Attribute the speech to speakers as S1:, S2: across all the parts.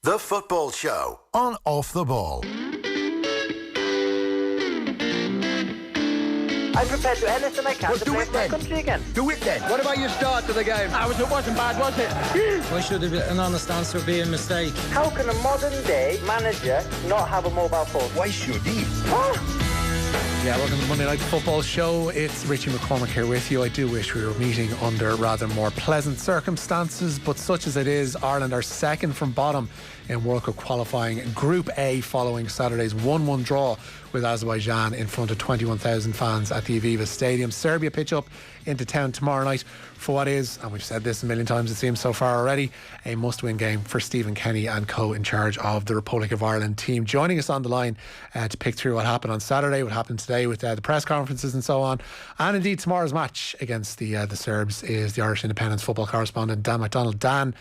S1: The Football Show on Off the Ball.
S2: I'm prepared to do anything I can to play for my country again.
S3: Do it then. What about your start to the game?
S2: It wasn't bad, was it?
S4: Why should an honest answer be a mistake?
S2: How can a modern day manager not have a mobile phone?
S3: Why should he?
S5: Yeah, welcome to the Monday Night Football Show. It's Richie McCormick here with you. I do wish we were meeting under rather more pleasant circumstances, but such as it is, Ireland are second from bottom in World Cup qualifying Group A following Saturday's 1-1 draw with Azerbaijan in front of 21,000 fans at the Aviva Stadium. Serbia pitch up into town tomorrow night for what is, and we've said this a million times it seems so far already, a must-win game for Stephen Kenny and co in charge of the Republic of Ireland team. Joining us on the line to pick through what happened on Saturday, what happened today with the press conferences and so on, and indeed tomorrow's match against the Serbs, is the Irish Independent's football correspondent Dan McDonnell. Dan,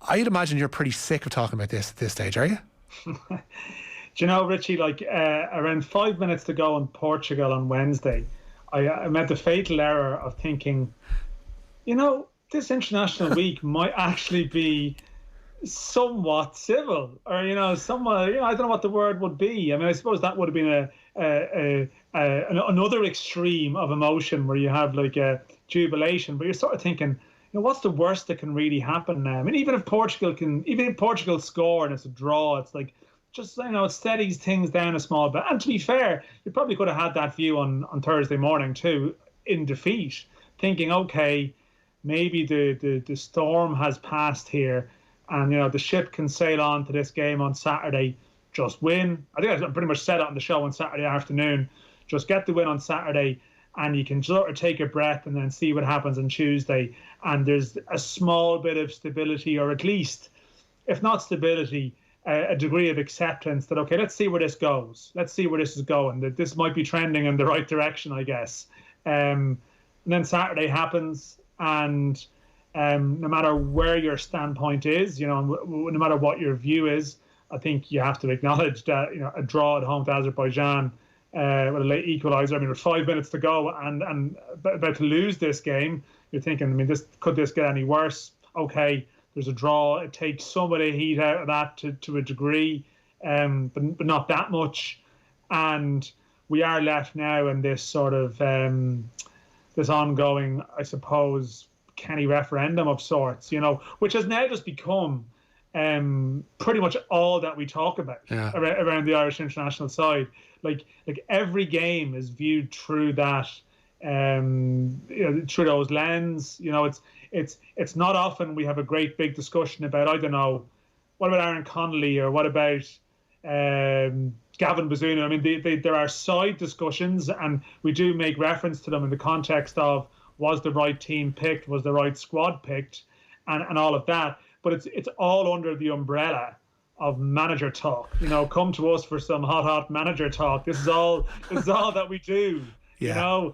S5: I'd imagine you're pretty sick of talking about this at this stage, are you?
S6: Do you know, Richie, around 5 minutes to go in Portugal on Wednesday, I made the fatal error of thinking, this international week might actually be somewhat civil, or, somewhat, I don't know what the word would be. I mean, I suppose that would have been another extreme of emotion where you have like a jubilation, but you're sort of thinking, what's the worst that can really happen now? I mean, even if Portugal score and it's a draw, it's like, just, it steadies things down a small bit. And to be fair, you probably could have had that view on Thursday morning too, in defeat, thinking, okay, maybe the storm has passed here and, the ship can sail on to this game on Saturday, just win. I think I pretty much said it on the show on Saturday afternoon, just get the win on Saturday and you can sort of take a breath and then see what happens on Tuesday. And there's a small bit of stability, or at least, if not stability, a degree of acceptance that, okay, let's see where this goes. Let's see where this is going. That this might be trending in the right direction, I guess. And then Saturday happens, and no matter where your standpoint is, no matter what your view is, I think you have to acknowledge that, a draw at home to Azerbaijan with a late equaliser. I mean, with 5 minutes to go and about to lose this game, you're thinking, I mean, could this get any worse? Okay, there's a draw. It takes some of the heat out of that to a degree, but not that much. And we are left now in this sort of this ongoing, I suppose, Kenny referendum of sorts, which has now just become pretty much all that we talk about around the Irish international side. Like every game is viewed through that, through those lens. It's not often we have a great big discussion about, I don't know, what about Aaron Connolly or what about Gavin Bazunu? I mean, there are side discussions, and we do make reference to them in the context of, was the right team picked, was the right squad picked, and all of that. But it's all under the umbrella of manager talk. Come to us for some hot manager talk. This is all that we do. Yeah.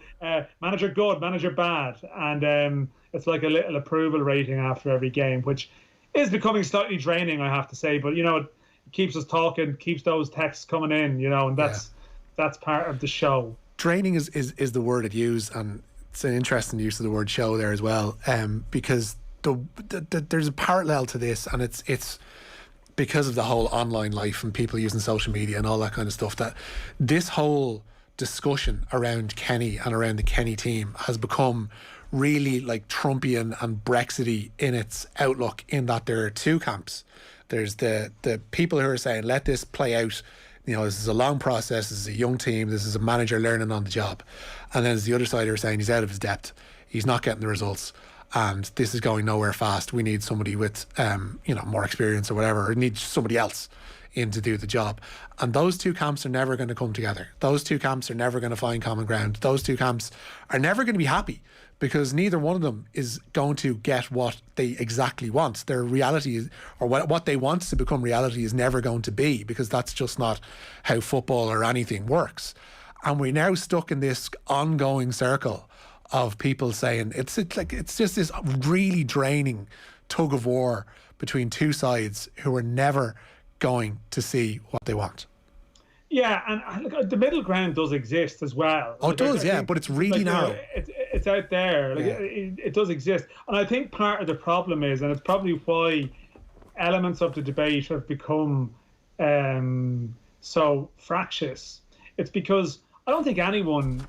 S6: Manager good, manager bad, and it's like a little approval rating after every game, which is becoming slightly draining, I have to say. But it keeps us talking, keeps those texts coming in, and that's part of the show.
S5: Draining is the word it used, and it's an interesting use of the word show there as well, because there's a parallel to this, and it's because of the whole online life and people using social media and all that kind of stuff, that this whole discussion around Kenny and around the Kenny team has become really like Trumpian and Brexity in its outlook, in that there are two camps. There's the people who are saying, let this play out, this is a long process, this is a young team, this is a manager learning on the job. And then there's the other side who are saying he's out of his depth, he's not getting the results, and this is going nowhere fast. We need somebody with more experience or whatever, or we need somebody else in to do the job. And those two camps are never going to come together. Those two camps are never going to find common ground. Those two camps are never going to be happy, because neither one of them is going to get what they exactly want. Their reality is, or what they want to become reality, is never going to be, because that's just not how football or anything works. And we're now stuck in this ongoing circle of people saying it's just this really draining tug of war between two sides who are never going to see what they want.
S6: Yeah, and look, the middle ground does exist as well.
S5: Oh, it does, yeah, but it's really narrow.
S6: It's out there. It does exist. And I think part of the problem is, and it's probably why elements of the debate have become so fractious, it's because I don't think anyone,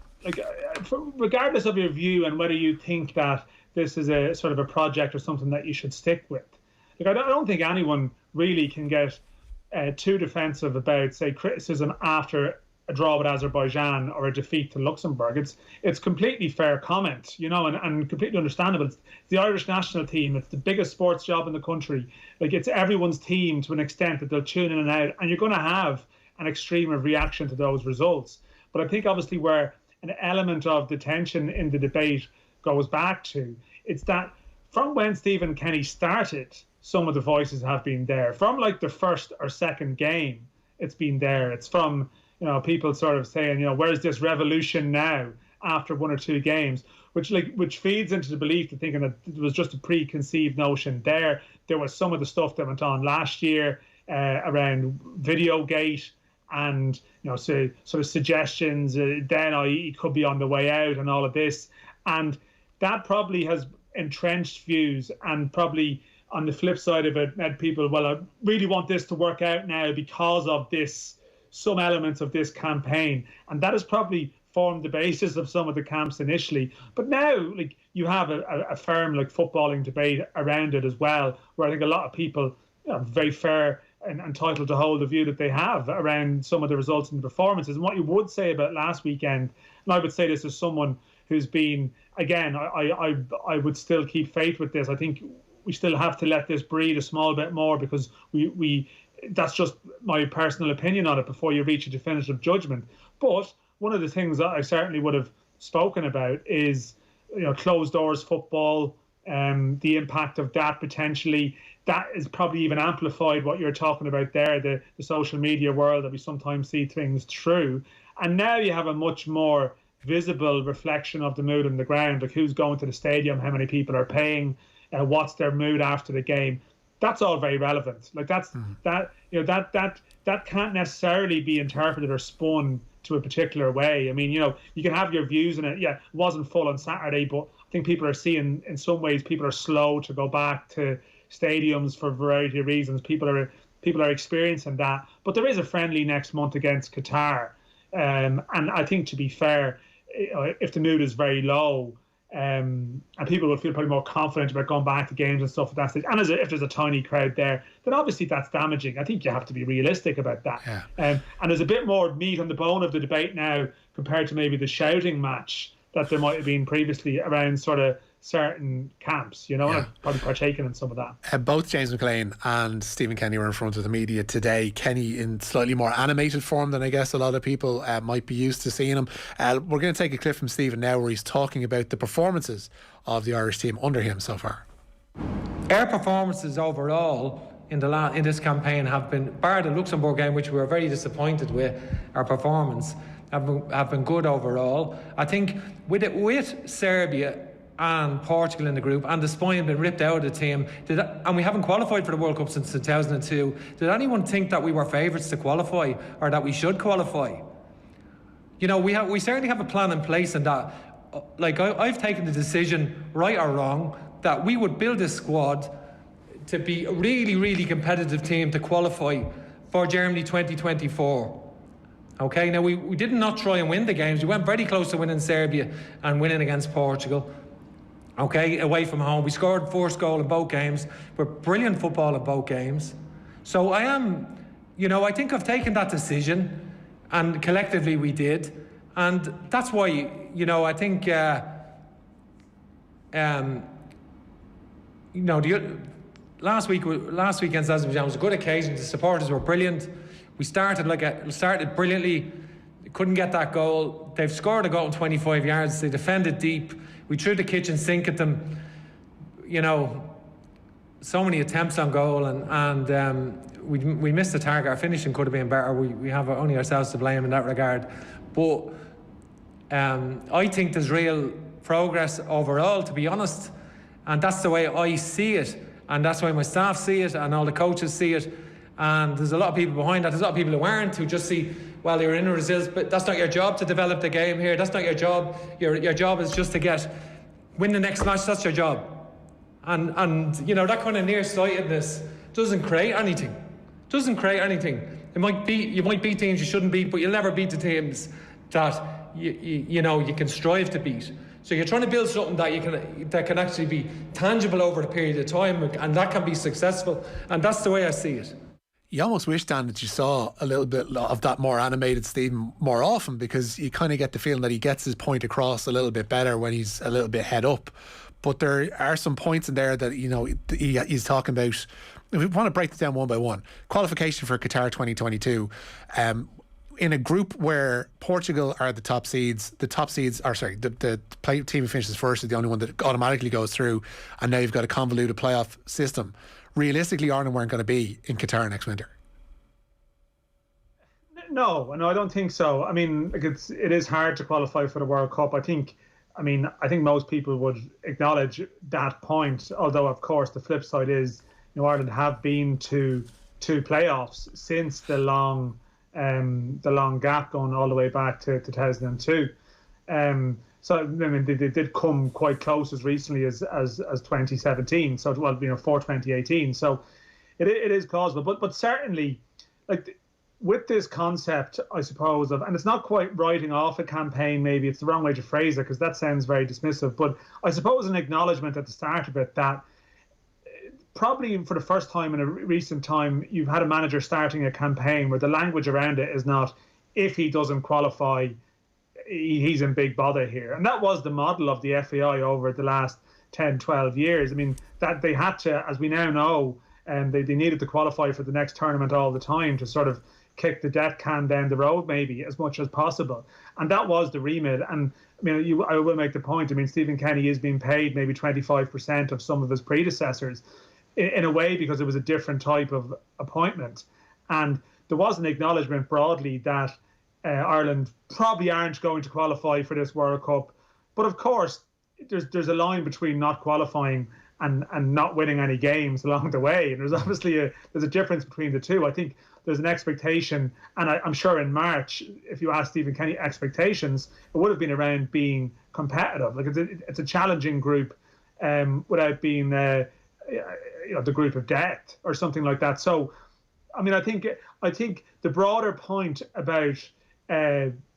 S6: regardless of your view and whether you think that this is a sort of a project or something that you should stick with, I don't think anyone really can get too defensive about, say, criticism after a draw with Azerbaijan or a defeat to Luxembourg. It's completely fair comment, and completely understandable. It's the Irish national team. It's the biggest sports job in the country. It's everyone's team to an extent that they'll tune in and out, and you're going to have an extreme of reaction to those results. But I think obviously where an element of the tension in the debate goes back to, it's that from when Stephen Kenny started, some of the voices have been there. From the first or second game, it's been there. It's from people sort of saying, where's this revolution now after one or two games, which feeds into the belief to thinking that it was just a preconceived notion there. There was some of the stuff that went on last year around Videogate and, so sort of suggestions, then he could be on the way out and all of this. And that probably has entrenched views, and probably on the flip side of it, made people, well, I really want this to work out now because of this, some elements of this campaign. And that has probably formed the basis of some of the camps initially. But now, you have a firm, footballing debate around it as well, where I think a lot of people are very fair and entitled to hold the view that they have around some of the results and the performances. And what you would say about last weekend, and I would say this as someone who's been, again, I would still keep faith with this. I think we still have to let this breathe a small bit more, because we that's just my personal opinion on it before you reach a definitive judgment. But one of the things that I certainly would have spoken about is, closed doors football, the impact of that potentially. That is probably even amplified what you're talking about there, the social media world that we sometimes see things through. And now you have a much more visible reflection of the mood on the ground, who's going to the stadium, how many people are paying, what's their mood after the game. That's all very relevant. That can't necessarily be interpreted or spun to a particular way. I mean, you can have your views in it. Yeah, it wasn't full on Saturday, but I think people are seeing, in some ways, people are slow to go back to stadiums for a variety of reasons. People are experiencing that. But there is a friendly next month against Qatar, and I think, to be fair, if the mood is very low, and people will feel probably more confident about going back to games and stuff at that stage. And if there's a tiny crowd there, then obviously that's damaging. I think you have to be realistic about that. Yeah. And there's a bit more meat on the bone of the debate now compared to maybe the shouting match that there might have been previously around sort of certain camps, and I've probably partaken in some of that.
S5: Both James McLean and Stephen Kenny were in front of the media today. Kenny in slightly more animated form than I guess a lot of people might be used to seeing him. We're going to take a clip from Stephen now where he's talking about the performances of the Irish team under him so far.
S7: Our performances overall in this campaign have been, bar the Luxembourg game, which we were very disappointed with, our performance have been good overall. I think with Serbia and Portugal in the group, and the spine been ripped out of the team, and we haven't qualified for the World Cup since 2002. Did anyone think that we were favourites to qualify, or that we should qualify? We certainly have a plan in place, and that, I've taken the decision, right or wrong, that we would build a squad to be a really, really competitive team to qualify for Germany 2024. Okay, now we did not try and win the games. We went very close to winning Serbia and winning against Portugal. Okay, away from home. We scored first goal in both games. We're brilliant football in both games. So I think I've taken that decision, and collectively we did. And that's why, I think, last weekend's Azerbaijan was a good occasion. The supporters were brilliant. We started brilliantly. Couldn't get that goal. They've scored a goal in 25 yards. They defended deep. We threw the kitchen sink at them. So many attempts on goal, and we missed the target. Our finishing could have been better. We have only ourselves to blame in that regard. But I think there's real progress overall, to be honest, and that's the way I see it, and that's the way my staff see it, and all the coaches see it. And there's a lot of people behind that. There's a lot of people who aren't, who just see, well, you're in a results, but that's not your job to develop the game here. That's not your job. Your job is just to win the next match. That's your job. And that kind of nearsightedness doesn't create anything. You might beat teams you shouldn't beat, but you'll never beat the teams that you can strive to beat. So you're trying to build something that can actually be tangible over a period of time, and that can be successful. And that's the way I see it.
S5: You almost wish, Dan, that you saw a little bit of that more animated Stephen more often, because you kind of get the feeling that he gets his point across a little bit better when he's a little bit head up. But there are some points in there that, he's talking about. If we want to break it down one by one, qualification for Qatar 2022, in a group where Portugal are the top seeds, the team who finishes first is the only one that automatically goes through, and now you've got a convoluted playoff system. Realistically, Ireland weren't going to be in Qatar next winter.
S6: No, I don't think so. I mean, it is hard to qualify for the World Cup. I think most people would acknowledge that point. Although, of course, the flip side is, Ireland have been to two playoffs since the long gap going all the way back to 2002. So I mean, they did come quite close as recently as 2017. So for 2018. So it is plausible, but certainly, like, with this concept, I suppose, and it's not quite writing off a campaign. Maybe it's the wrong way to phrase it, because that sounds very dismissive. But I suppose an acknowledgement at the start of it that probably for the first time in a recent time, you've had a manager starting a campaign where the language around it is not, if he doesn't qualify, he's in big bother here. And that was the model of the FAI over the last 10, 12 years. I mean, that they had to, as we now know, and they needed to qualify for the next tournament all the time to sort of kick the death can down the road, maybe, as much as possible. And that was the remit. And I mean, I will make the point. I mean, Stephen Kenny is being paid maybe 25% of some of his predecessors in a way, because it was a different type of appointment. And there was an acknowledgement broadly that Ireland probably aren't going to qualify for this World Cup. But of course, there's a line between not qualifying and not winning any games along the way. And there's obviously there's a difference between the two. I think there's an expectation, and I'm sure in March, if you ask Stephen Kenny expectations, it would have been around being competitive. Like, it's a challenging group without being the group of death or something like that. So, I mean, I think the broader point about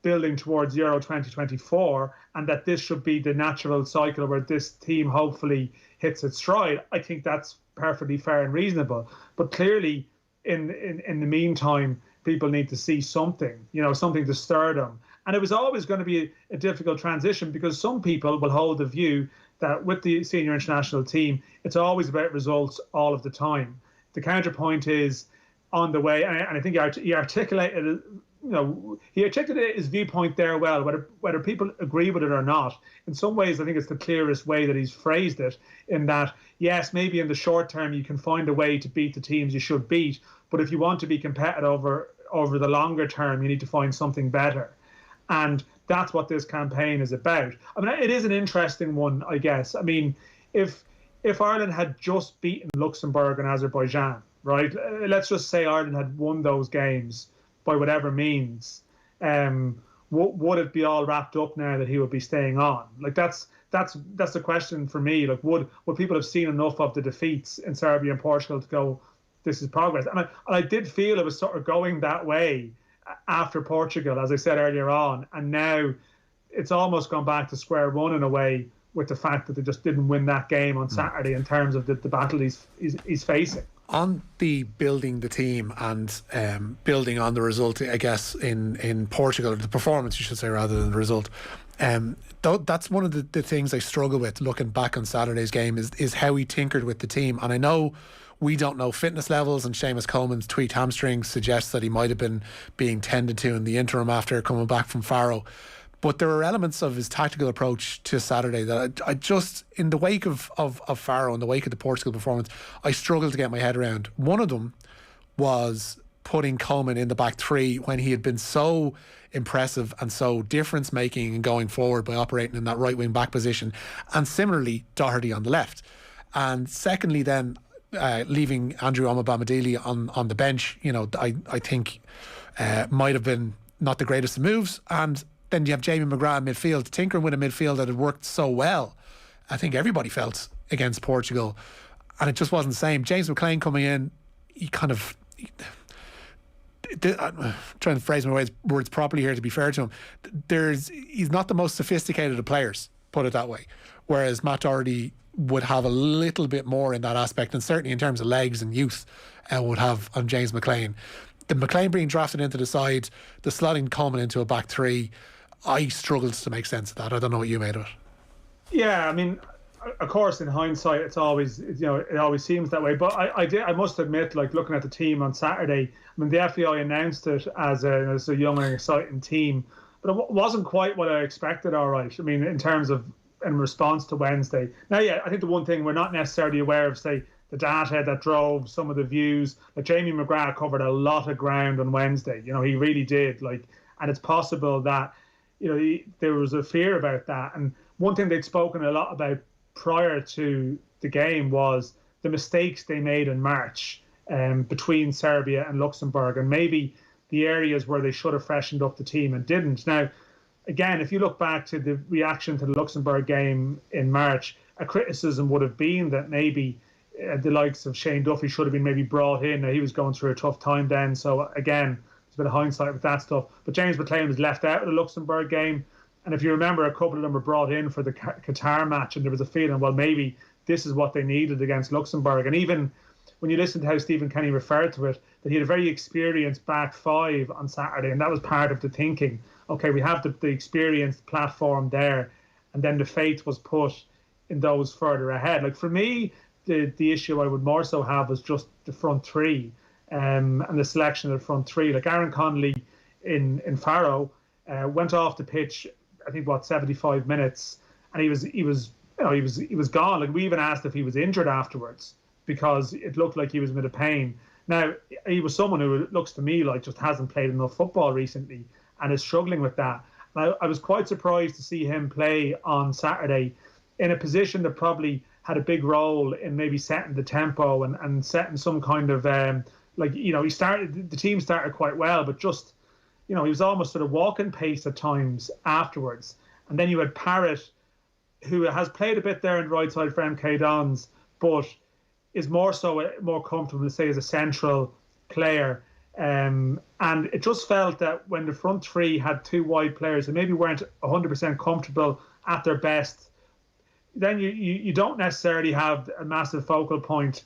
S6: building towards Euro 2024, and that this should be the natural cycle where this team hopefully hits its stride, I think that's perfectly fair and reasonable. But clearly, in the meantime, people need to see something, something to stir them. And it was always going to be a difficult transition, because some people will hold the view that with the senior international team, it's always about results all of the time. The counterpoint is on the way, and I think he articulated his viewpoint there well, whether people agree with it or not. In some ways, I think it's the clearest way that he's phrased it, in that, yes, maybe in the short term you can find a way to beat the teams you should beat, but if you want to be competitive over the longer term, you need to find something better. And that's what this campaign is about. I mean, it is an interesting one, I guess. I mean, if Ireland had just beaten Luxembourg and Azerbaijan, right? Let's just say Ireland had won those games by whatever means. Would it be all wrapped up now that he would be staying on? Like, that's the question for me. Like, would people have seen enough of the defeats in Serbia and Portugal to go, this is progress? And I did feel it was sort of going that way after Portugal, as I said earlier on, and now it's almost gone back to square one in a way, with the fact that they just didn't win that game on Saturday in terms of the battle he's facing.
S5: On the building the team and building on the result, I guess, in Portugal, or the performance, you should say, rather than the result, that's one of the things I struggle with looking back on Saturday's game is how he tinkered with the team. And I know we don't know fitness levels, and Seamus Coleman's tweaked hamstring suggests that he might have been being tended to in the interim after coming back from Faro. But there are elements of his tactical approach to Saturday that I just, in the wake of Faro, in the wake of the Portugal performance, I struggled to get my head around. One of them was putting Coleman in the back three when he had been so impressive and so difference making and going forward by operating in that right wing back position, and similarly Doherty on the left. And secondly, then leaving Andrew Omobamidele on the bench, I think might have been not the greatest of moves. And then you have Jamie McGrath in midfield, tinkering with a midfield that had worked so well, I think everybody felt, against Portugal, and it just wasn't the same. James McLean coming in, he kind of. I'm trying to phrase my words properly here to be fair to him. He's not the most sophisticated of players, put it that way. Whereas Matt Doherty would have a little bit more in that aspect, and certainly in terms of legs and youth, would have on James McLean. The McLean being drafted into the side, the slotting Coleman into a back three, I struggled to make sense of that. I don't know what you made of it.
S6: Yeah, I mean, of course, in hindsight, it always seems that way. But I must admit, like looking at the team on Saturday, I mean, the FAI announced it as a young and exciting team, but it wasn't quite what I expected. All right, I mean, in response to Wednesday. Now, yeah, I think the one thing we're not necessarily aware of, say, the data that drove some of the views. Like Jamie McGrath covered a lot of ground on Wednesday. You know, he really did. And it's possible that, there was a fear about that. And one thing they'd spoken a lot about prior to the game was the mistakes they made in March between Serbia and Luxembourg, and maybe the areas where they should have freshened up the team and didn't. Now, again, if you look back to the reaction to the Luxembourg game in March, a criticism would have been that maybe the likes of Shane Duffy should have been maybe brought in. Now, he was going through a tough time then, so again, it's a bit of hindsight with that stuff. But James McLean was left out of the Luxembourg game, and if you remember, a couple of them were brought in for the Qatar match, and there was a feeling, well, maybe this is what they needed against Luxembourg. And even when you listen to how Stephen Kenny referred to it, that he had a very experienced back five on Saturday, and that was part of the thinking. Okay, we have the experienced platform there, and then the faith was put in those further ahead. Like for me, the issue I would more so have was just the front three, and the selection of the front three. Like Aaron Connolly in Faro went off the pitch, I think 75 minutes, and he was gone. Like we even asked if he was injured afterwards because it looked like he was in a bit of pain. Now he was someone who, it looks to me like, just hasn't played enough football recently and is struggling with that. I was quite surprised to see him play on Saturday in a position that probably had a big role in maybe setting the tempo and setting some kind of the team started quite well, but just, he was almost sort of walking pace at times afterwards. And then you had Parrott, who has played a bit there in the right side for MK Dons, but is more comfortable to say as a central player. And it just felt that when the front three had two wide players and maybe weren't 100% comfortable at their best, then you don't necessarily have a massive focal point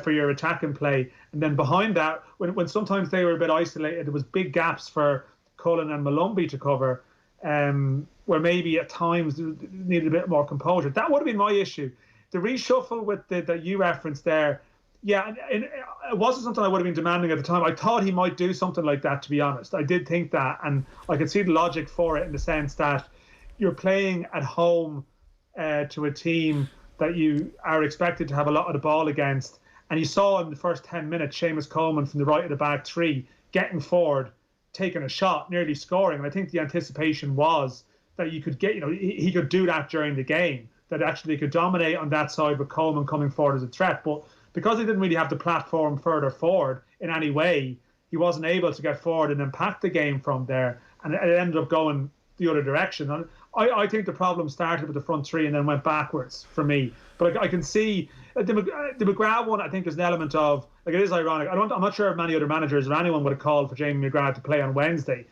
S6: for your attacking play. And then behind that, when sometimes they were a bit isolated, there was big gaps for Cullen and Malumbi to cover, where maybe at times needed a bit more composure. That would have been my issue. The reshuffle that you referenced there, yeah, and it wasn't something I would have been demanding at the time. I thought he might do something like that, to be honest. I did think that, and I could see the logic for it in the sense that you're playing at home to a team that you are expected to have a lot of the ball against. And you saw in the first 10 minutes, Seamus Coleman from the right of the back three getting forward, taking a shot, nearly scoring. And I think the anticipation was that you could get, he could do that during the game, that actually they could dominate on that side with Coleman coming forward as a threat. But because he didn't really have the platform further forward in any way, he wasn't able to get forward and impact the game from there. And it ended up going the other direction. And I think the problem started with the front three and then went backwards for me. But I can see the McGrath one, I think, is an element of, it is ironic. I'm not sure if many other managers or anyone would have called for Jamie McGrath to play on Wednesday.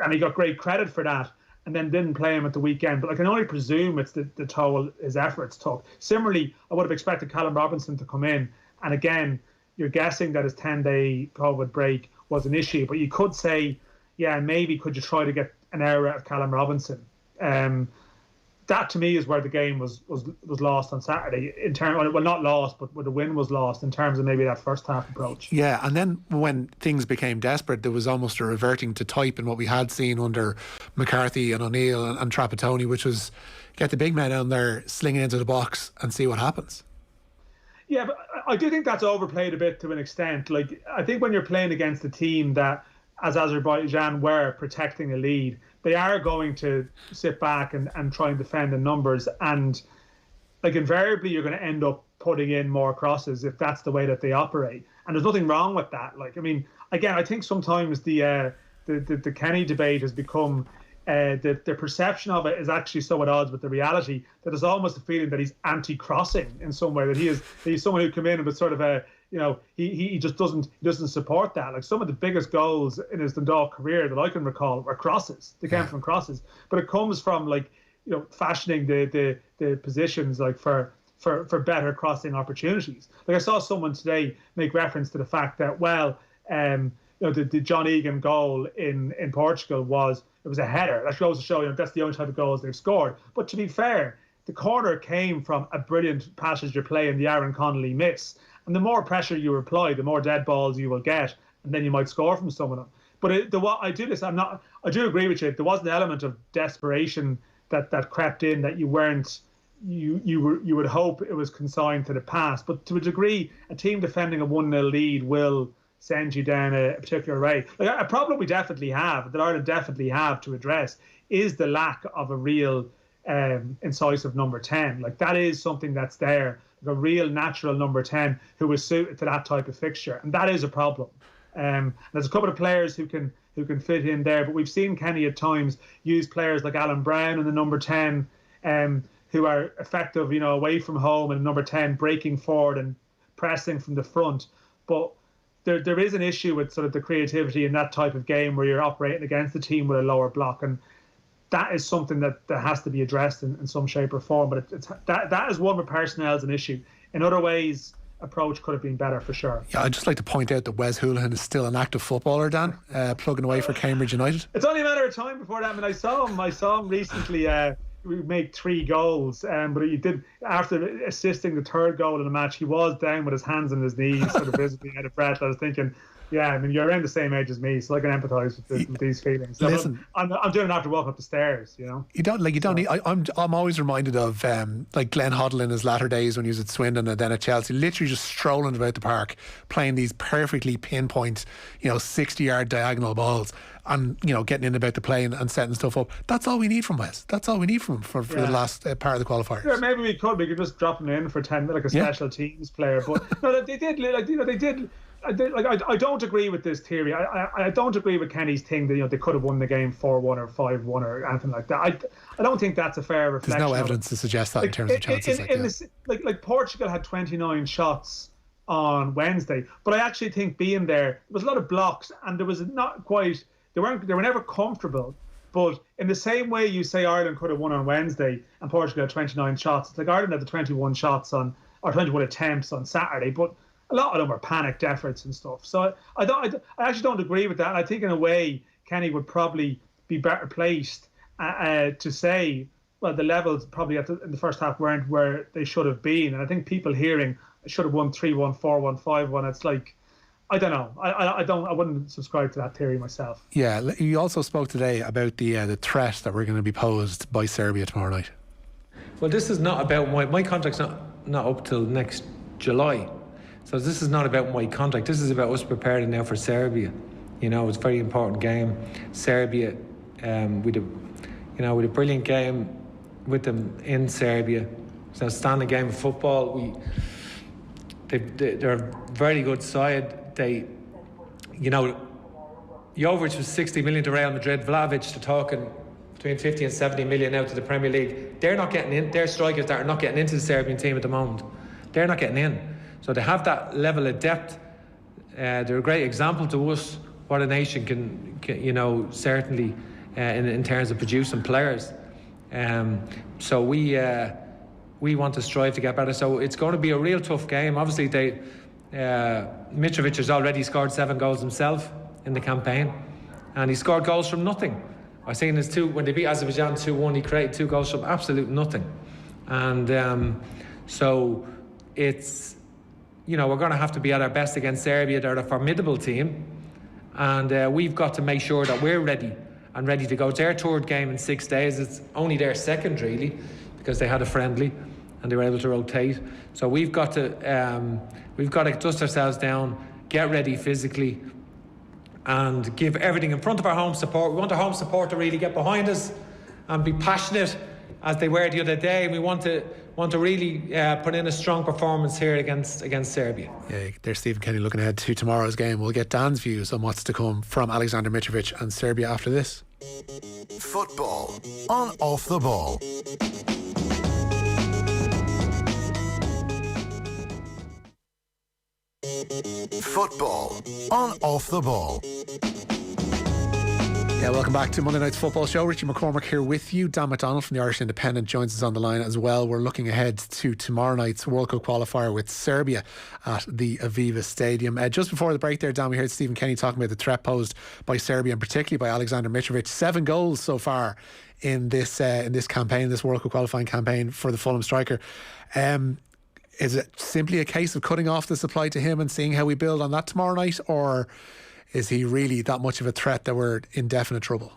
S6: And he got great credit for that and then didn't play him at the weekend. But I can only presume it's the toll his efforts took. Similarly, I would have expected Callum Robinson to come in. And again, you're guessing that his 10-day COVID break was an issue. But you could say, yeah, maybe could you try to get an hour out of Callum Robinson? That to me is where the game was lost on Saturday. In terms, well, not lost, but where the win was lost in terms of maybe that first half approach.
S5: Yeah, and then when things became desperate, there was almost a reverting to type in what we had seen under McCarthy and O'Neill and Trapattoni, which was get the big men down there, sling it into the box, and see what happens.
S6: Yeah, but I do think that's overplayed a bit to an extent. Like, I think when you're playing against a team that, as Azerbaijan were, protecting a lead, they are going to sit back and try and defend in numbers. And like invariably, you're going to end up putting in more crosses if that's the way that they operate. And there's nothing wrong with that. Like, I mean, again, I think sometimes the Kenny debate has become, the perception of it is actually so at odds with the reality that there's almost a feeling that he's anti-crossing in some way, that he's someone who come in with sort of a, he just doesn't support that. Like some of the biggest goals in his Dundalk career that I can recall were crosses. They came from crosses, but it comes from fashioning the positions for better crossing opportunities. Like I saw someone today make reference to the fact that the John Egan goal in Portugal was a header. That goes to show that's the only type of goals they've scored. But to be fair, the corner came from a brilliant passenger play in the Aaron Connolly miss. And the more pressure you apply, the more dead balls you will get, and then you might score from some of them. But I do agree with you. There was an element of desperation that crept in that you would hope it was consigned to the past. But to a degree, a team defending a 1-0 lead will send you down a particular way. Like a problem we definitely have, that Ireland definitely have to address, is the lack of a real incisive number 10. Like that is something that's there, like a real natural number 10 who is suited to that type of fixture, and that is a problem. There's a couple of players who can fit in there, but we've seen Kenny at times use players like Alan Brown in the number 10, who are effective, away from home, and number 10 breaking forward and pressing from the front. But there is an issue with sort of the creativity in that type of game where you're operating against the team with a lower block, and that is something that has to be addressed in some shape or form. But that is one where personnel is an issue. In other ways, approach could have been better for sure.
S5: Yeah, I'd just like to point out that Wes Hoolahan is still an active footballer, Dan, plugging away for Cambridge United.
S6: It's only a matter of time before that. I mean, I saw him recently. We made 3 goals, but he did, after assisting the 3rd goal in the match, he was down with his hands on his knees, sort of visibly out of breath. I was thinking, yeah, I mean, you're around the same age as me, so I can empathise with these feelings. So listen, I'm doing it after walking up the stairs, You don't need. I'm always reminded of Glenn Hoddle in his latter days when he was at Swindon and then at Chelsea, literally just strolling about the park, playing these perfectly pinpoint, 60-yard diagonal balls, and getting in about the play and setting stuff up. That's all we need from Wes. That's all we need from him for the last part of the qualifiers. Yeah, maybe we could just drop him in for 10 minutes, like a special teams player. But no, they did. I don't agree with this theory. I don't agree with Kenny's thing that they could have won the game 4-1 or 5-1 or anything like that. I don't think that's a fair reflection.
S5: There's no evidence to suggest that in terms of chances.
S6: Like Portugal had 29 shots on Wednesday, but I actually think being there was a lot of blocks, and there was not quite. They were never comfortable. But in the same way you say Ireland could have won on Wednesday and Portugal had 29 shots, it's like Ireland had the 21 attempts on Saturday, but a lot of them were panicked efforts and stuff. So I actually don't agree with that. I think in a way Kenny would probably be better placed to say, well, the levels probably in the first half weren't where they should have been. And I think people hearing I should have won 3-1, 4-1, 5-1, it's like, I don't know. I wouldn't subscribe to that theory myself.
S5: Yeah, you also spoke today about the threat that we're going to be posed by Serbia tomorrow night.
S7: Well, this is not about my contract's not up till next July. So this is not about my contract. This is about us preparing now for Serbia. It's a very important game. Serbia, with a brilliant game with them in Serbia. It's an outstanding game of football. They're a very good side. Jovic was 60 million to Real Madrid. Vlahovic, they're talking between 50 and 70 million out to the Premier League. They're not getting in. They're strikers that are not getting into the Serbian team at the moment. They're not getting in. So they have that level of depth. They're a great example to us what a nation can certainly in terms of producing players. So we want to strive to get better. So it's going to be a real tough game. Obviously, Mitrovic has already scored 7 goals himself in the campaign, and he scored goals from nothing. I've seen his when they beat Azerbaijan 2-1, he created 2 goals from absolute nothing. And so it's, we're going to have to be at our best against Serbia. They're a formidable team, and we've got to make sure that we're ready to go. It's their 3rd game in 6 days. It's only their 2nd really, because they had a friendly and they were able to rotate. So we've got to dust ourselves down, get ready physically, and give everything in front of our home support. We want our home support to really get behind us and be passionate as they were the other day. We want to really put in a strong performance here against Serbia. Yeah,
S5: there's Stephen Kenny looking ahead to tomorrow's game. We'll get Dan's views on what's to come from Alexander Mitrovic and Serbia after this.
S1: Football on Off the Ball. Football on Off the Ball.
S5: Yeah, welcome back to Monday Night's Football Show. Richie McCormick here with you. Dan McDonnell from the Irish Independent joins us on the line as well. We're looking ahead to tomorrow night's World Cup qualifier with Serbia at the Aviva Stadium. Just before the break there, Dan, we heard Stephen Kenny talking about the threat posed by Serbia and particularly by Alexander Mitrovic. 7 goals so far in this campaign, this World Cup qualifying campaign for the Fulham striker. Is it simply a case of cutting off the supply to him and seeing how we build on that tomorrow night, or is he really that much of a threat that we're in definite trouble?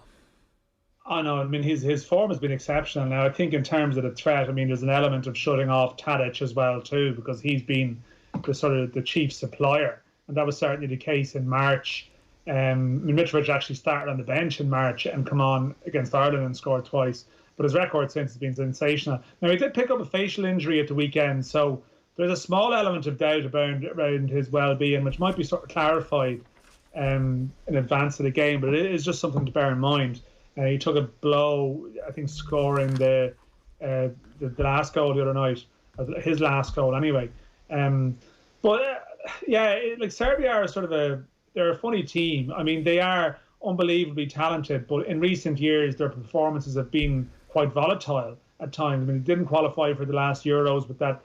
S6: Oh no, I mean his form has been exceptional. Now I think in terms of the threat, I mean there's an element of shutting off Tadic as well too, because he's been the chief supplier, and that was certainly the case in March. Mitrovic actually started on the bench in March and come on against Ireland and scored twice, but his record since has been sensational. Now he did pick up a facial injury at the weekend, so there's a small element of doubt around his well-being, which might be sort of clarified in advance of the game, but it is just something to bear in mind. He took a blow, I think, scoring the last goal the other night, his last goal anyway. Like Serbia are they're a funny team. I mean, they are unbelievably talented, but in recent years their performances have been quite volatile at times. I mean, they didn't qualify for the last Euros with that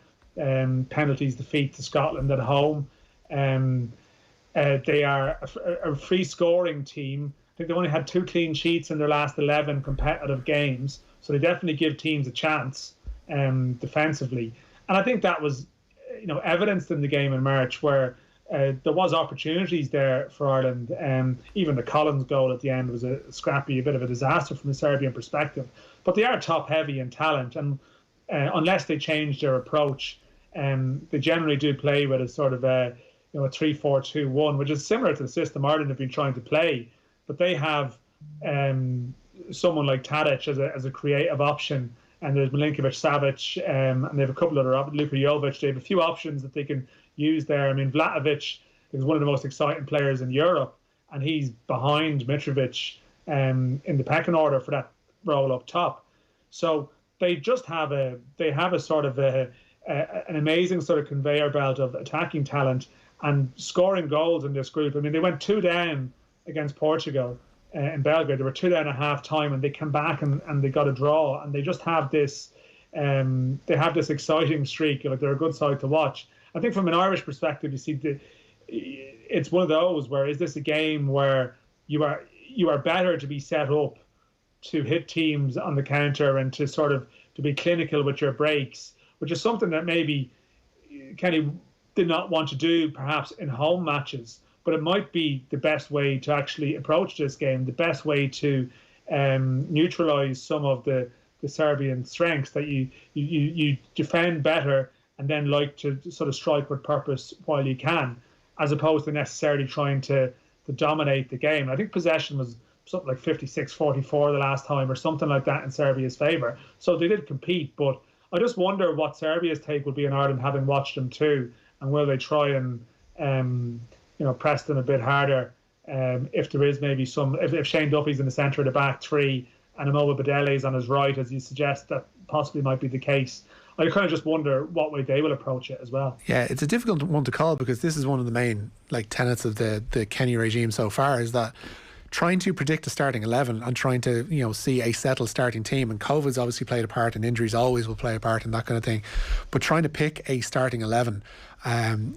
S6: penalties defeat to Scotland at home. They are a free scoring team. I think they only had 2 clean sheets in their last 11 competitive games, so they definitely give teams a chance defensively. And I think that was, evidenced in the game in March, where there was opportunities there for Ireland. Even the Collins goal at the end was a bit of a disaster from a Serbian perspective. But they are top heavy in talent, and unless they change their approach, they generally do play with a sort of a 3-4-2-1, which is similar to the system Ireland have been trying to play. But they have someone like Tadic as a creative option, and there's Milinkovic-Savic, and they have a couple other Luka Jovic. They have a few options that they can use there. I mean, Vlahovic is one of the most exciting players in Europe, and he's behind Mitrovic in the pecking order for that role up top. So they just have a sort of an amazing sort of conveyor belt of attacking talent and scoring goals in this group. I mean, they went 2 down against Portugal in Belgrade. They were 2 down at half time, and they came back and they got a draw, and they just have this exciting streak. Like, they're a good side to watch. I think from an Irish perspective, you see it's one of those where, is this a game where you are better to be set up to hit teams on the counter and to be clinical with your breaks, which is something that maybe Kenny did not want to do perhaps in home matches, but it might be the best way to actually approach this game, the best way to neutralise some of the Serbian strengths, that you defend better and then like to sort of strike with purpose while you can, as opposed to necessarily trying to dominate the game. I think possession was something like 56-44 the last time or something like that in Serbia's favour. So they did compete, but I just wonder what Serbia's take will be in Ireland, having watched them too, and will they try and press them a bit harder if there is maybe if Shane Duffy's in the centre of the back three and Imola Badele's on his right, as you suggest, that possibly might be the case. I kind of just wonder what way they will approach it as well. Yeah,
S5: it's a difficult one to call, because this is one of the main tenets of the Kenny regime so far, is that trying to predict a starting 11 and trying to see a settled starting team, and COVID's obviously played a part, and injuries always will play a part in that kind of thing, but trying to pick a starting 11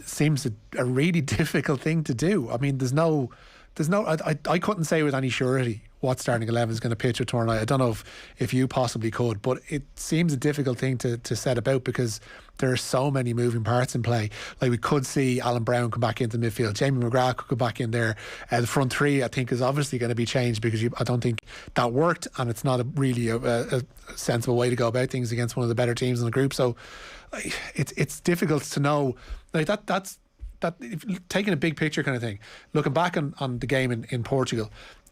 S5: seems a really difficult thing to do. I mean, I couldn't say with any surety what starting 11 is going to pitch with tomorrow night. I don't know if you possibly could, but it seems a difficult thing to set about, because there are so many moving parts in play. Like, we could see Alan Brown come back into midfield, Jamie McGrath could go back in there. The front three, I think, is obviously going to be changed, because I don't think that worked, and it's not really a sensible way to go about things against one of the better teams in the group. So it's difficult to know. Like, that's taking a big picture kind of thing. Looking back on the game in Portugal,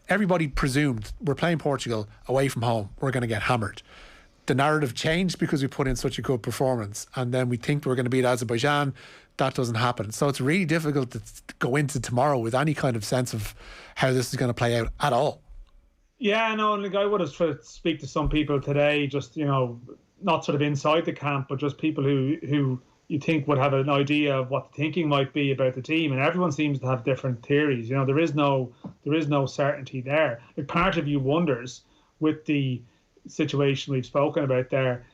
S5: everybody presumed we're playing Portugal away from home, we're going to get hammered. The narrative changed because we put in such a good performance, and then we think we're going to beat Azerbaijan. That doesn't happen. So it's really difficult to go into tomorrow with any kind of sense of how this is going to play out at all.
S6: Yeah, no, like, I would have tried to speak to some people today, just not sort of inside the camp, but just people who you think would have an idea of what the thinking might be about the team, and everyone seems to have different theories. There is no certainty there. Like, part of you wonders, with the situation we've spoken about there,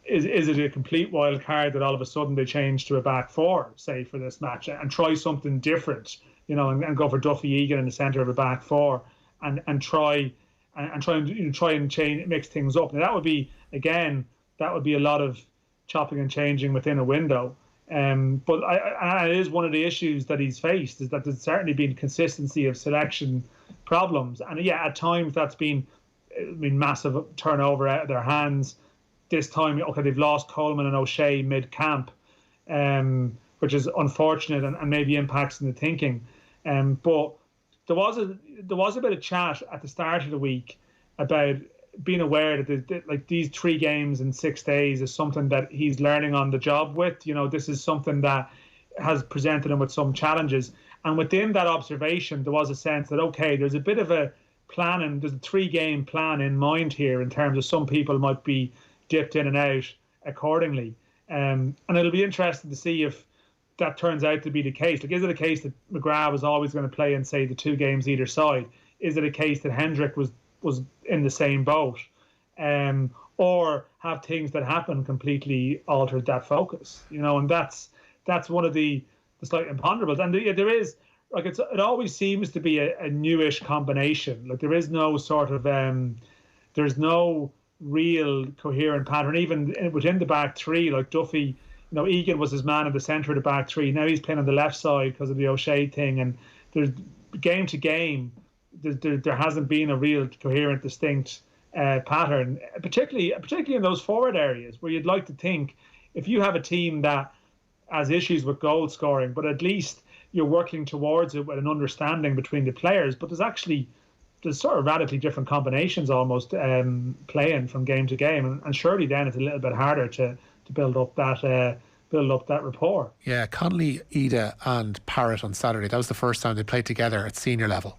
S6: is it a complete wild card that all of a sudden they change to a back four, say, for this match, and try something different, and go for Duffy Egan in the centre of a back four, and try and change, mix things up. Now that would be a lot of chopping and changing within a window. But it is one of the issues that he's faced, is that there's certainly been consistency of selection problems, and at times that's been massive turnover out of their hands. This time, okay, they've lost Coleman and O'Shea mid-camp, which is unfortunate and maybe impacts in the thinking. But there was a bit of chat at the start of the week about being aware that these 3 games in 6 days is something that he's learning on the job with. This is something that has presented him with some challenges. And within that observation, there was a sense that, okay, there's a bit of a planning, there's a 3-game plan in mind here, in terms of some people might be dipped in and out accordingly. And it'll be interesting to see if that turns out to be the case. Like, is it a case that McGrath was always going to play in, say, the 2 games either side? Is it a case that Hendrick was in the same boat? Or have things that happen completely altered that focus? And that's one of the slight imponderables. And there is, like, it always seems to be a newish combination. Like, there is no sort of there's no real coherent pattern, even within the back three. Like, Duffy, Egan was his man in the centre of the back three. Now he's playing on the left side because of the O'Shea thing. And there's game to game, there hasn't been a real coherent, distinct pattern, particularly in those forward areas where you'd like to think, if you have a team that has issues with goal scoring, but at least you're working towards it with an understanding between the players. But there's sort of radically different combinations almost playing from game to game, and surely then it's a little bit harder to build up that rapport.
S5: Yeah, Connolly, Ida and Parrott on Saturday, that was the first time they played together at senior level,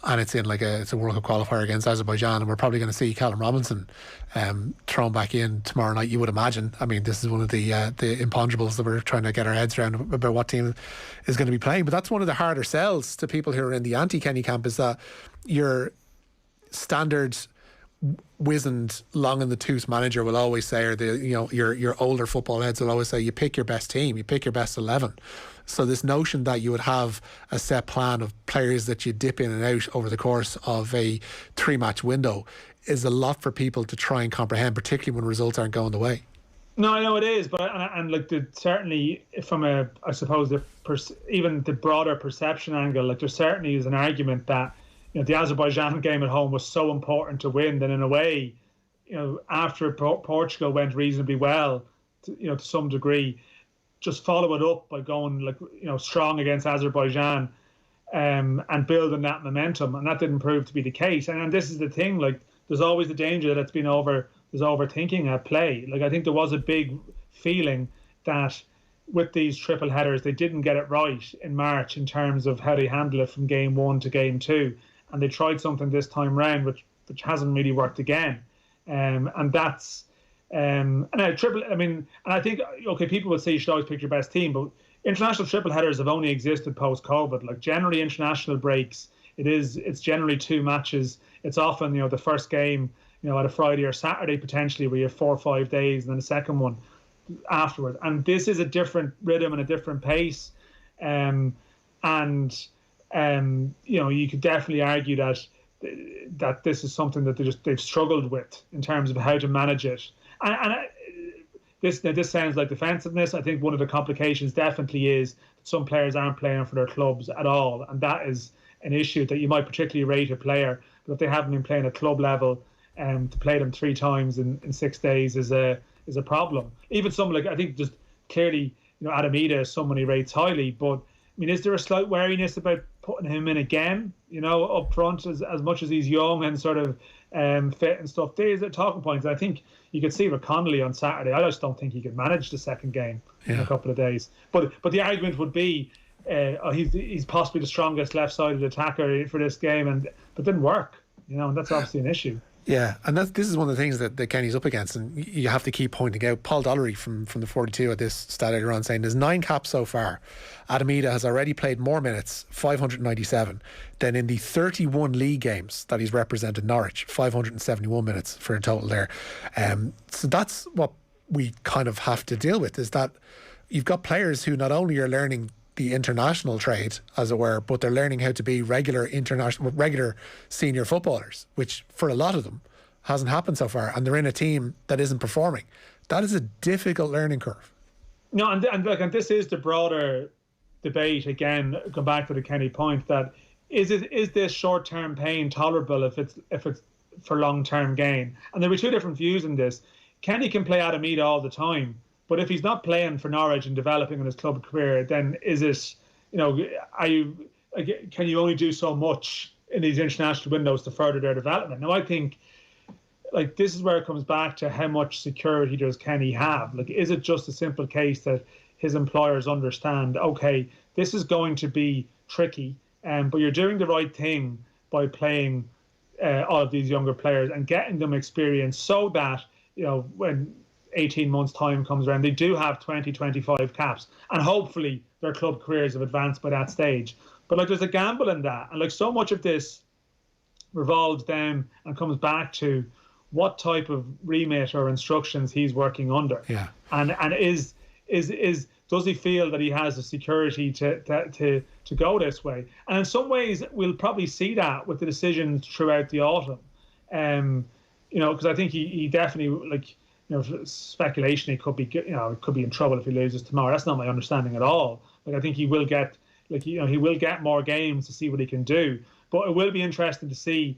S5: and it's in it's a World Cup qualifier against Azerbaijan, and we're probably going to see Callum Robinson thrown back in tomorrow night, you would imagine. I mean, this is one of the imponderables that we're trying to get our heads around about what team is going to be playing. But that's one of the harder sells to people who are in the anti-Kenny camp, is that your standard wizened, long in the tooth manager will always say, or your older football heads will always say, you pick your best team, you pick your best 11. So this notion that you would have a set plan of players that you dip in and out over the course of a 3-match window is a lot for people to try and comprehend, particularly when results aren't going the way.
S6: No, I know it is, but certainly from I suppose even the broader perception angle, like, there certainly is an argument that the Azerbaijan game at home was so important to win that, in a way, after Portugal went reasonably well, to some degree, just follow it up by going strong against Azerbaijan, and building that momentum, and that didn't prove to be the case. And this is the thing, like, there's always the danger that there's overthinking at play. Like, I think there was a big feeling that with these triple headers, they didn't get it right in March in terms of how they handle it from game 1 to game 2. And they tried something this time round which hasn't really worked again. And that's and I think, okay, people would say you should always pick your best team, but international triple headers have only existed post-COVID. Like, generally international breaks, it's generally 2 matches. It's often, the first game, at a Friday or Saturday potentially, where you have 4 or 5 days, and then the second one afterwards. And this is a different rhythm and a different pace. You could definitely argue that this is something that they've struggled with in terms of how to manage it. And this sounds like defensiveness. I think one of the complications definitely is that some players aren't playing for their clubs at all, and that is an issue that you might particularly rate a player. But if they haven't been playing at club level, to play them 3 times in 6 days is a problem. Even someone like, I think, just clearly, Adam Ida is someone he rates highly, but I mean, is there a slight wariness about putting him in again, up front, as much as he's young and sort of fit and stuff? These are talking points. I think you could see with Connolly on Saturday. I just don't think he could manage the second game in a couple of days. But the argument would be he's possibly the strongest left-sided attacker for this game, but it didn't work. And that's obviously an issue.
S5: Yeah, and this is one of the things that Kenny's up against, and you have to keep pointing out. Paul Dollery from the 42 at this stat earlier on saying there's 9 caps so far. Adamida has already played more minutes, 597, than in the 31 league games that he's represented Norwich, 571 minutes for a total there. So that's what we kind of have to deal with, is that you've got players who not only are learning the international trade, as it were, but they're learning how to be regular senior footballers, which for a lot of them hasn't happened so far, and they're in a team that isn't performing. That is a difficult learning curve.
S6: No, and this is the broader debate again. Go back to the Kenny point that is this short-term pain tolerable if it's for long-term gain? And there were 2 different views in this. Kenny can play Adamida all the time, but if he's not playing for Norwich and developing in his club career, then is it, can you only do so much in these international windows to further their development? Now, I think, this is where it comes back to how much security does Kenny have? Is it just a simple case that his employers understand, okay, this is going to be tricky, but you're doing the right thing by playing all of these younger players and getting them experience so that, when 18 months time comes around, they do have 20, 25 caps, and hopefully their club careers have advanced by that stage. But there's a gamble in that, and so much of this revolves down and comes back to what type of remit or instructions he's working under.
S5: Yeah.
S6: And is does he feel that he has the security to go this way? And in some ways we'll probably see that with the decisions throughout the autumn. Because I think he definitely, speculation, he could be in trouble if he loses tomorrow. That's not my understanding at all. I think he will get, he will get more games to see what he can do. But it will be interesting to see,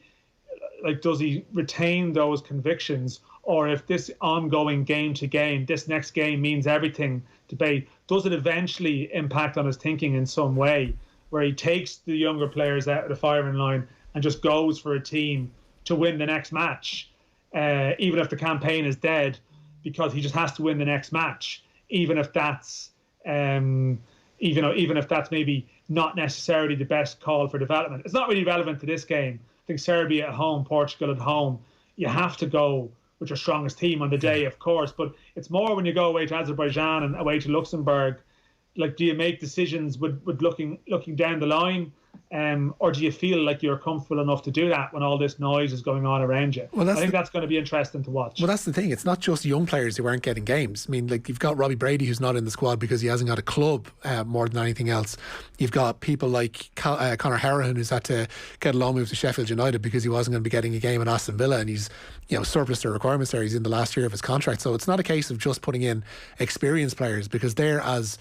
S6: does he retain those convictions, or if this ongoing game to game, this next game means everything debate, does it eventually impact on his thinking in some way, where he takes the younger players out of the firing line and just goes for a team to win the next match? Even if the campaign is dead, because he just has to win the next match, even if that's even if that's maybe not necessarily the best call for development. It's not really relevant to this game. I think Serbia at home, Portugal at home, you have to go with your strongest team on the day, of course, but it's more when you go away to Azerbaijan and away to Luxembourg. Do you make decisions with looking down the line? Or do you feel like you're comfortable enough to do that when all this noise is going on around you? Well, I think that's going to be interesting to watch.
S5: Well, that's the thing. It's not just young players who aren't getting games. I mean, you've got Robbie Brady, who's not in the squad because he hasn't got a club more than anything else. You've got people like Conor Harrahan, who's had to get a loan move to Sheffield United because he wasn't going to be getting a game at Aston Villa, and he's surplus to requirements there. He's in the last year of his contract. So it's not a case of just putting in experienced players, because they're as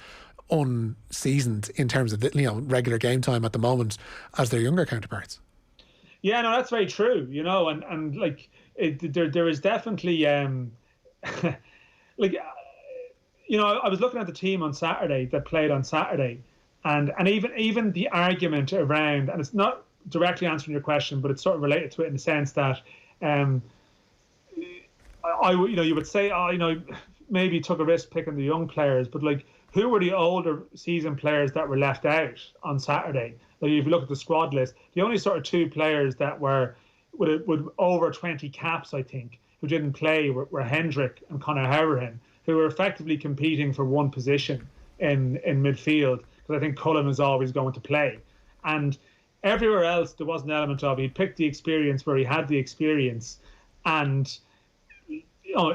S5: unseasoned in terms of regular game time at the moment as their younger counterparts.
S6: Yeah, no, that's very true. There is definitely I was looking at the team on Saturday that played on Saturday, and even the argument around, and it's not directly answering your question, but it's sort of related to it in the sense that you would say, maybe took a risk picking the young players, but who were the older seasoned players that were left out on Saturday? If you look at the squad list, the only sort of 2 players that were with over 20 caps, I think, who didn't play were Hendrick and Conor Harrahan, who were effectively competing for one position in midfield, because I think Cullen is always going to play. And everywhere else, there was an element of he picked the experience where he had the experience, and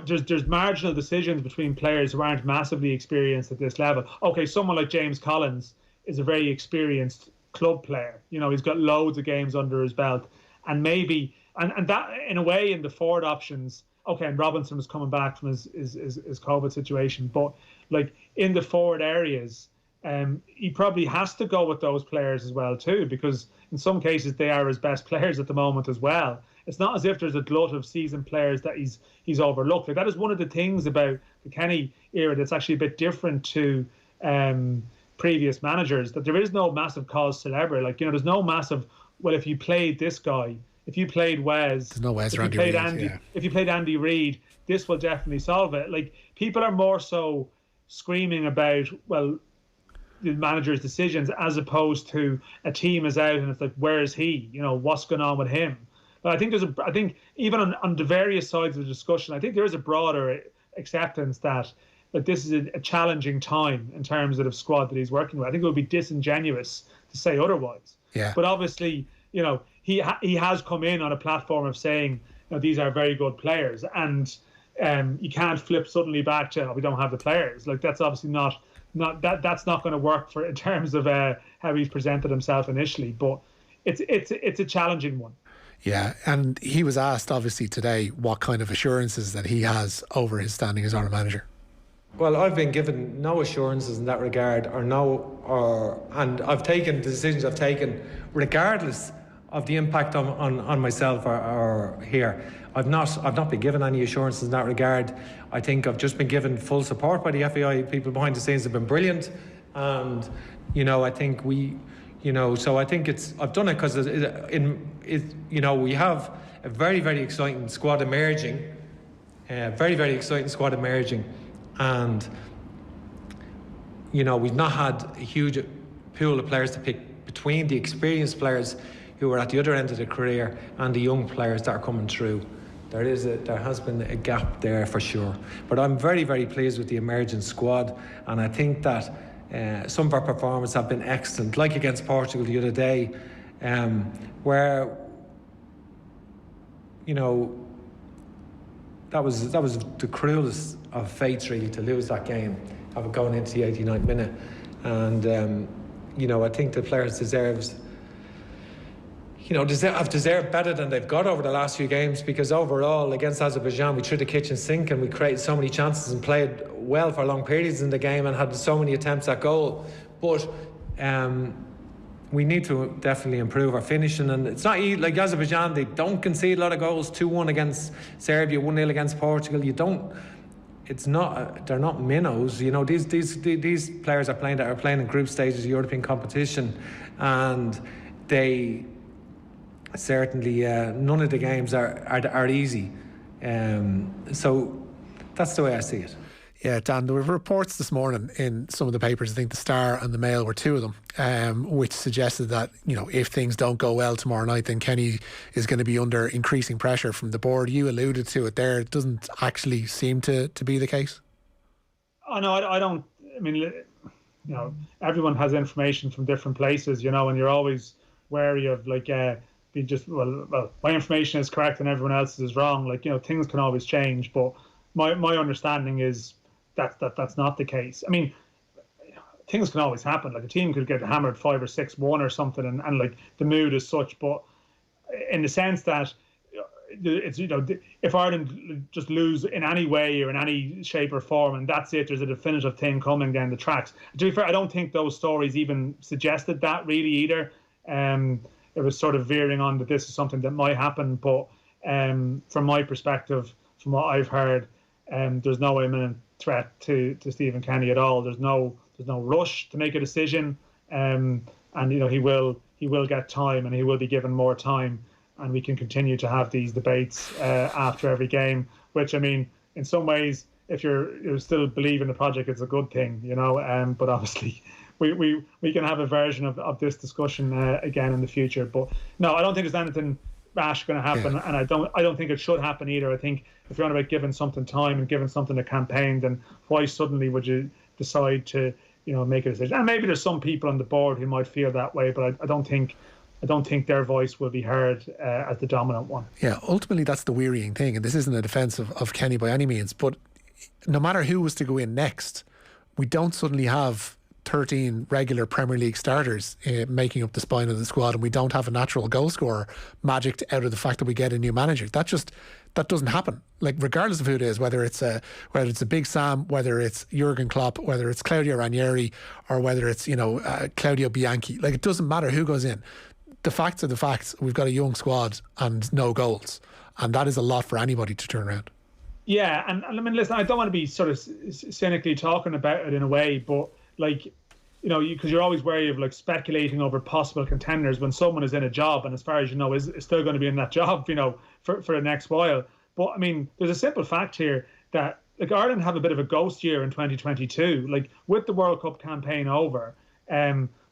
S6: there's marginal decisions between players who aren't massively experienced at this level. Okay, someone like James Collins is a very experienced club player. He's got loads of games under his belt, and maybe and that in a way in the forward options. Okay, and Robinson was coming back from his COVID situation, but in the forward areas, he probably has to go with those players as well too, because in some cases they are his best players at the moment as well. It's not as if there's a glut of seasoned players that he's overlooked. That is one of the things about the Kenny era that's actually a bit different to previous managers, that there is no massive cause célèbre. There's no massive, well, if you played this guy, if you played Wes,
S5: there's no Wes
S6: if
S5: or
S6: you
S5: Andy
S6: played
S5: Reid,
S6: Andy,
S5: yeah.
S6: If you played Andy Reid, this will definitely solve it. People are more so screaming about, well, the manager's decisions, as opposed to a team is out and it's where is he? What's going on with him? But I think even on the various sides of the discussion, I think there is a broader acceptance that this is a challenging time in terms of the squad that he's working with. I think it would be disingenuous to say otherwise.
S5: Yeah.
S6: But obviously, he has come in on a platform of saying, these are very good players, and you can't flip suddenly back to we don't have the players. Like, that's obviously that's not going to work in terms of how he's presented himself initially. But it's a challenging one.
S5: Yeah, and he was asked obviously today what kind of assurances that he has over his standing as Ireland manager.
S7: Well, I've been given no assurances in that regard, and I've taken the decisions I've taken regardless of the impact on myself or here. I've not been given any assurances in that regard. I think I've just been given full support by the FAI. People behind the scenes have been brilliant, and I think so I think I've done it because we have a very, very exciting squad emerging, and we've not had a huge pool of players to pick between the experienced players who are at the other end of their career and the young players that are coming through. There has been a gap there for sure. But I'm very, very pleased with the emerging squad, and I think that some of our performances have been excellent, like against Portugal the other day, where that was the cruelest of fates really, to lose that game, of it going into the 89th minute. And I think the players have deserved better than they've got over the last few games, because overall against Azerbaijan we threw the kitchen sink and we created so many chances and played well for long periods in the game and had so many attempts at goal. But we need to definitely improve our finishing, and it's not like Azerbaijan. They don't concede a lot of goals. 2-1 against Serbia, 1-0 against Portugal. They're not minnows. These players are playing in group stages of European competition, and they certainly none of the games are easy. So that's the way I see it.
S5: Yeah, Dan, there were reports this morning in some of the papers, I think the Star and the Mail were two of them, which suggested that, if things don't go well tomorrow night, then Kenny is going to be under increasing pressure from the board. You alluded to it there. It doesn't actually seem to be the case. Oh, no, I don't. I mean, everyone has information from different places, and you're always wary of, my information is correct and everyone else's is wrong. Things can always change, but my understanding is that's not the case. I mean, things can always happen. Like, a team could get hammered 5 or 6-1 or something, and the mood is such. But in the sense that it's if Ireland just lose in any way or in any shape or form, and that's it, there's a definitive thing coming down the tracks. To be fair, I don't think those stories even suggested that really either. It was sort of veering on that this is something that might happen, but from my perspective, from what I've heard, there's no imminent threat to Stephen Kenny at all. There's no rush to make a decision, and he will get time, and he will be given more time, and we can continue to have these debates after every game. Which, I mean, in some ways, if you still believe in the project, it's a good thing, But obviously, we can have a version of this discussion again in the future. But no, I don't think there's anything rash going to happen, and I don't think it should happen either. I think if you're on about giving something time and giving something a campaign, then why suddenly would you decide to make a decision? And maybe there's some people on the board who might feel that way, but I don't think their voice will be heard as the dominant one. Yeah, ultimately that's the wearying thing, and this isn't a defence of Kenny by any means, but no matter who was to go in next, we don't suddenly have 13 regular Premier League starters making up the spine of the squad, and we don't have a natural goal scorer magicked out of the fact that we get a new manager. That doesn't happen. Regardless of who it is, whether it's a Big Sam, whether it's Jurgen Klopp, whether it's Claudio Ranieri, or whether it's Claudio Bianchi. It doesn't matter who goes in. The facts are the facts. We've got a young squad and no goals, and that is a lot for anybody to turn around. Yeah, and I mean, listen, I don't want to be sort of cynically talking about it in a way, but because you're always wary of speculating over possible contenders when someone is in a job, and as far as is still going to be in that job, for the next while. But I mean, there's a simple fact here that Ireland have a bit of a ghost year in 2022. With the World Cup campaign over,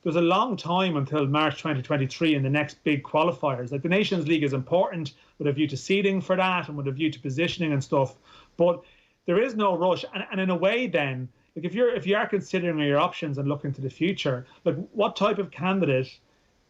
S6: there's a long time until March 2023 and the next big qualifiers. Like the Nations League is important with a view to seeding for that and with a view to positioning and stuff. But there is no rush. And in a way then, like if you are considering your options and looking to the future, like what type of candidate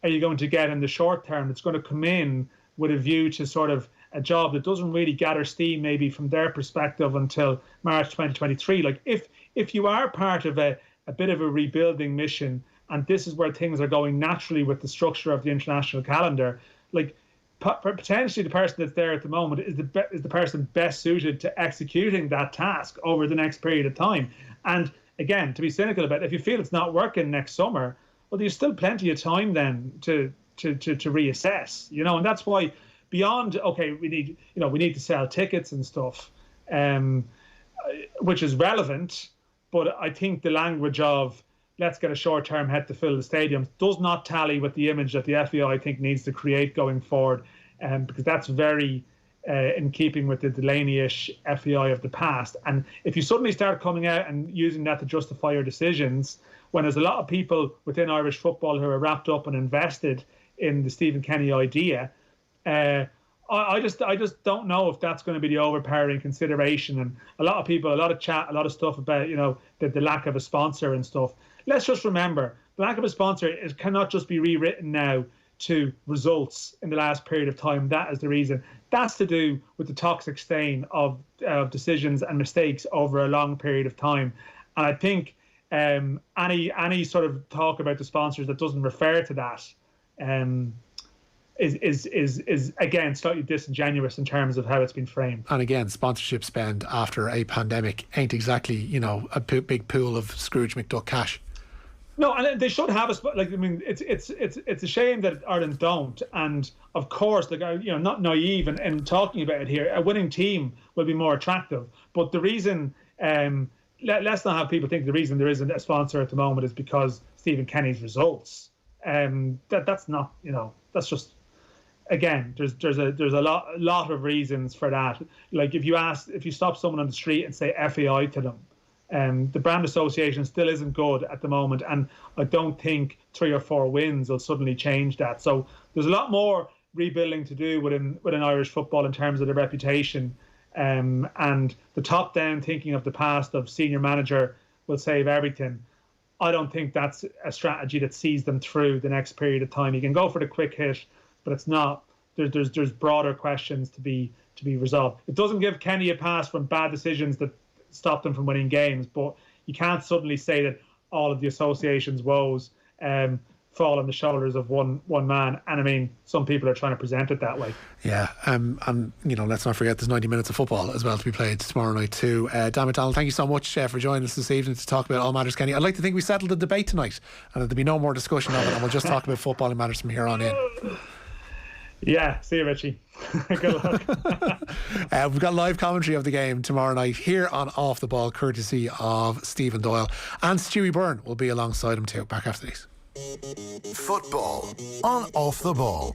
S6: are you going to get in the short term that's going to come in with a view to sort of a job that doesn't really gather steam maybe from their perspective until March 2023? Like if you are part of a bit of a rebuilding mission, and this is where things are going naturally with the structure of the international calendar, like potentially the person that's there at the moment is the person best suited to executing that task over the next period of time. And again, to be cynical about it, if you feel it's not working next summer, well, there's still plenty of time then to reassess, and that's why beyond, okay, we need to sell tickets and stuff, which is relevant, but I think the language of let's get a short-term head to fill the stadiums does not tally with the image that the FAI, I think, needs to create going forward, because that's very in keeping with the Delaney-ish FAI of the past. And if you suddenly start coming out and using that to justify your decisions, when there's a lot of people within Irish football who are wrapped up and invested in the Stephen Kenny idea, I just don't know if that's going to be the overpowering consideration. And a lot of people, a lot of chat, a lot of stuff about the lack of a sponsor and stuff. Let's just remember, the lack of a sponsor cannot just be rewritten now to results in the last period of time. That is the reason. That's to do with the toxic stain of decisions and mistakes over a long period of time. And I think any sort of talk about the sponsors that doesn't refer to that is again slightly disingenuous in terms of how it's been framed.
S5: And again, sponsorship spend after a pandemic ain't exactly a big pool of Scrooge McDuck cash.
S6: No, and they should have it's a shame that Ireland don't. And of course, not naive in talking about it here. A winning team will be more attractive. But the reason, let's not have people think the reason there isn't a sponsor at the moment is because Stephen Kenny's results. That's not, that's just, again, there's a lot of reasons for that. Like if you stop someone on the street and say FAI to them, the brand association still isn't good at the moment, and I don't think 3 or 4 wins will suddenly change that. So there's a lot more rebuilding to do within Irish football in terms of the reputation, and the top-down thinking of the past of senior manager will save everything. I don't think that's a strategy that sees them through the next period of time. You can go for the quick hit, but it's not. There's broader questions to be resolved. It doesn't give Kenny a pass from bad decisions that stop them from winning games, but you can't suddenly say that all of the association's woes fall on the shoulders of one man. And I mean, some people are trying to present it that way. Yeah,
S5: and let's not forget there's 90 minutes of football as well to be played tomorrow night too. Dan McDonnell, thank you so much for joining us this evening to talk about all matters Kenny. I'd like to think we settled the debate tonight and there'll be no more discussion of it, and we'll just talk about footballing matters from here on in.
S6: Yeah, see you, Richie. Good luck.
S5: We've got live commentary of the game tomorrow night here on Off the Ball, courtesy of Stephen Doyle, and Stewie Byrne will be alongside him too. Back after these.
S1: Football on Off the Ball.